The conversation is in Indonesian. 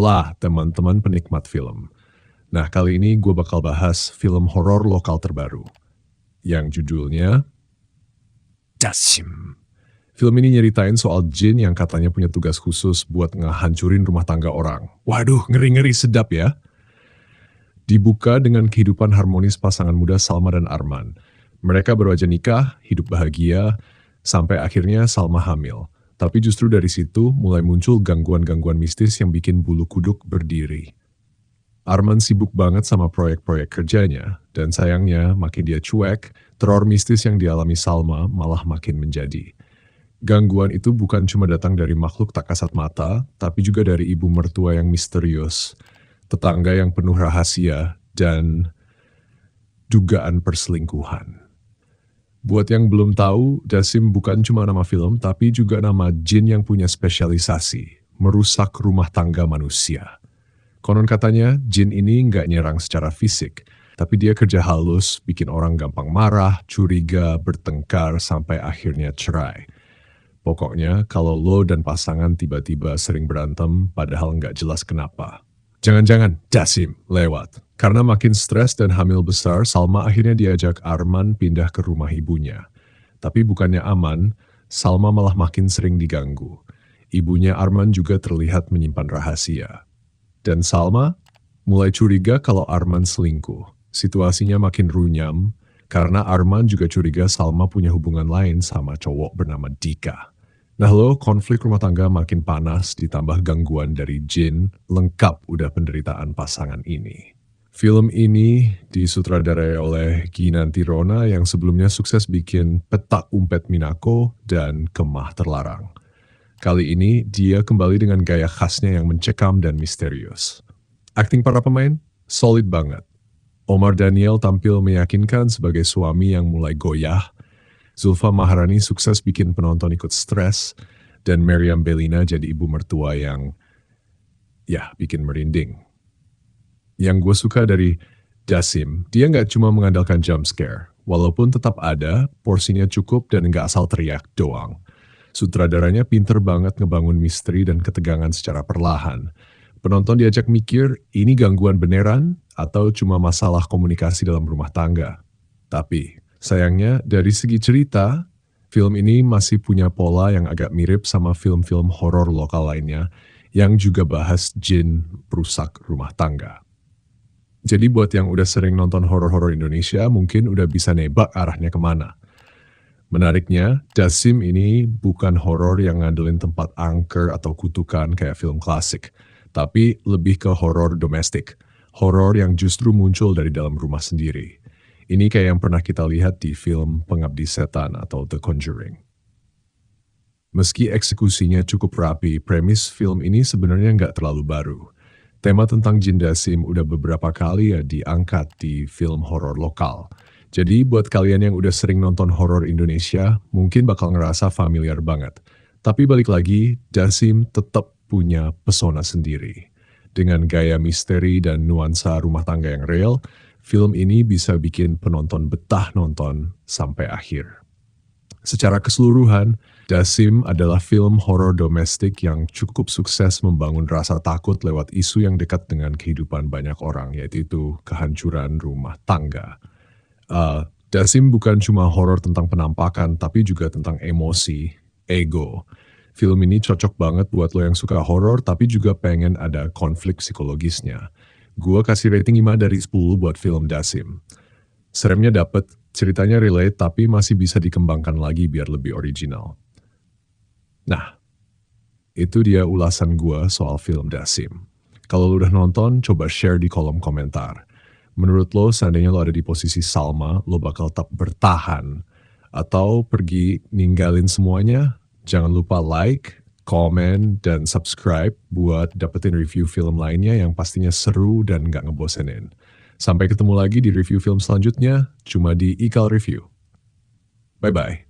Hola teman-teman penikmat film. Nah kali ini gue bakal bahas film horor lokal terbaru. Yang judulnya Dasim. Film ini nyeritain soal jin yang katanya punya tugas khusus buat ngehancurin rumah tangga orang. Waduh, ngeri-ngeri sedap ya. Dibuka dengan kehidupan harmonis pasangan muda Salma dan Arman. Mereka baru aja nikah, hidup bahagia, sampai akhirnya Salma hamil. Tapi justru dari situ mulai muncul gangguan-gangguan mistis yang bikin bulu kuduk berdiri. Arman sibuk banget sama proyek-proyek kerjanya, dan sayangnya makin dia cuek, teror mistis yang dialami Salma malah makin menjadi. Gangguan itu bukan cuma datang dari makhluk tak kasat mata, tapi juga dari ibu mertua yang misterius, tetangga yang penuh rahasia, dan dugaan perselingkuhan. Buat yang belum tahu, Dasim bukan cuma nama film, tapi juga nama jin yang punya spesialisasi, merusak rumah tangga manusia. Konon katanya, jin ini nggak nyerang secara fisik, tapi dia kerja halus, bikin orang gampang marah, curiga, bertengkar, sampai akhirnya cerai. Pokoknya, kalau lo dan pasangan tiba-tiba sering berantem, padahal nggak jelas kenapa. Jangan-jangan Dasim lewat. Karena makin stres dan hamil besar, Salma akhirnya diajak Arman pindah ke rumah ibunya. Tapi bukannya aman, Salma malah makin sering diganggu. Ibunya Arman juga terlihat menyimpan rahasia. Dan Salma mulai curiga kalau Arman selingkuh. Situasinya makin runyam karena Arman juga curiga Salma punya hubungan lain sama cowok bernama Dika. Nah konflik rumah tangga makin panas ditambah gangguan dari jin, lengkap udah penderitaan pasangan ini. Film ini disutradarai oleh Ginanti Rona yang sebelumnya sukses bikin Petak Umpet Minako dan Kemah Terlarang. Kali ini dia kembali dengan gaya khasnya yang mencekam dan misterius. Akting para pemain solid banget. Omar Daniel tampil meyakinkan sebagai suami yang mulai goyah. Zulfa Maharani sukses bikin penonton ikut stres. Dan Meriam Bellina jadi ibu mertua yang bikin merinding. Yang gue suka dari Dasim, dia nggak cuma mengandalkan jump scare. Walaupun tetap ada, porsinya cukup dan nggak asal teriak doang. Sutradaranya pinter banget ngebangun misteri dan ketegangan secara perlahan. Penonton diajak mikir, ini gangguan beneran atau cuma masalah komunikasi dalam rumah tangga. Tapi, sayangnya dari segi cerita, film ini masih punya pola yang agak mirip sama film-film horor lokal lainnya yang juga bahas jin perusak rumah tangga. Jadi buat yang udah sering nonton horor-horor Indonesia, mungkin udah bisa nebak arahnya kemana. Menariknya, Dasim ini bukan horor yang ngandelin tempat angker atau kutukan kayak film klasik, tapi lebih ke horor domestik, horor yang justru muncul dari dalam rumah sendiri. Ini kayak yang pernah kita lihat di film Pengabdi Setan atau The Conjuring. Meski eksekusinya cukup rapi, premis film ini sebenarnya nggak terlalu baru. Tema tentang jin Dasim udah beberapa kali diangkat di film horor lokal. Jadi buat kalian yang udah sering nonton horor Indonesia, mungkin bakal ngerasa familiar banget. Tapi balik lagi, Dasim tetap punya pesona sendiri. Dengan gaya misteri dan nuansa rumah tangga yang real, film ini bisa bikin penonton betah nonton sampai akhir. Secara keseluruhan, Dasim adalah film horor domestik yang cukup sukses membangun rasa takut lewat isu yang dekat dengan kehidupan banyak orang, yaitu kehancuran rumah tangga. Dasim bukan cuma horor tentang penampakan, tapi juga tentang emosi, ego. Film ini cocok banget buat lo yang suka horor, tapi juga pengen ada konflik psikologisnya. Gua kasih rating 5 dari 10 buat film Dasim. Seremnya dapet, ceritanya relate, tapi masih bisa dikembangkan lagi biar lebih original. Nah, itu dia ulasan gua soal film Dasim. Kalau lo udah nonton, coba share di kolom komentar. Menurut lo, seandainya lo ada di posisi Salma, lo bakal tetap bertahan atau pergi ninggalin semuanya? Jangan lupa like, komen, dan subscribe buat dapetin review film lainnya yang pastinya seru dan gak ngebosenin. Sampai ketemu lagi di review film selanjutnya, cuma di Ikal Review. Bye-bye.